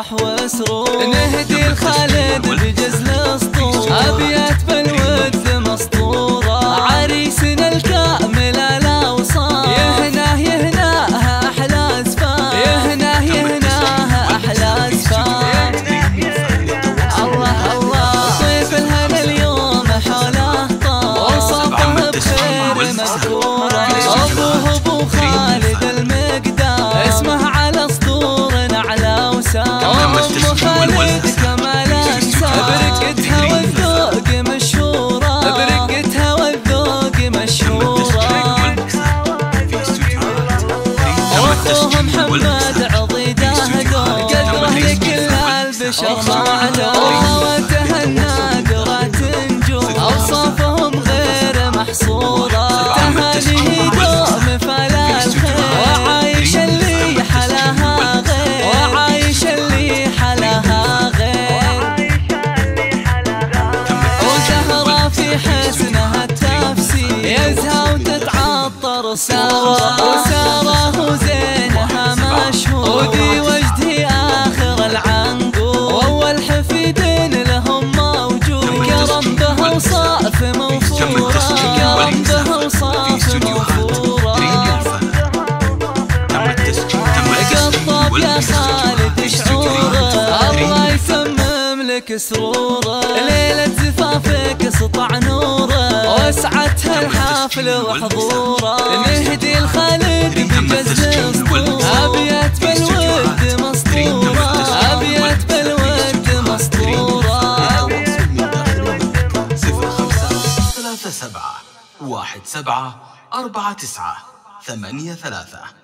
فرح وسرور، نهدي الخالد بجزل اسطور، ابيات بالود مسطوره، عريسنا الكامل الاوصاف، يهناه احلى زفاف، يهناه احلى زفاف. الله الله طيف الهنا اليوم حوله طاف، وصفه بخير مذكوره، ابوه ابو خالد المقدار، اسمه على صدورنا على وسام، ام خالد كمال انسان، برقتها والذوق مشهوره، برقتها والذوق مشهوره. واخوه محمد عضيده دور، قدره لكل البشر معدوم، وتهنى قرة نجوم، اوصافهم غير محصوره، تهانيه دوم فلا الخير، وعايش اللي حلاها غير، وعايش اللي حلاها غير. وزهرة في حسنها التفسير، يزهى وتتعطر سارة، وسارة وزينها مشهور، ودي وجدي آخر العنقود، وأول حفيدين لهم موجود، كرم به وصاف موفورة، كرم به وصاف موفورة. قطب يا خالد شعوره، الله يتمم لك سروره، ليلة زفافك سطع نوره، وسعتها الحفل وحضوره، نهدي الخالد بجزل اسطوره، ابيات بالود مسطوره، ابيات بالود مسطوره. 05 37 17 49 83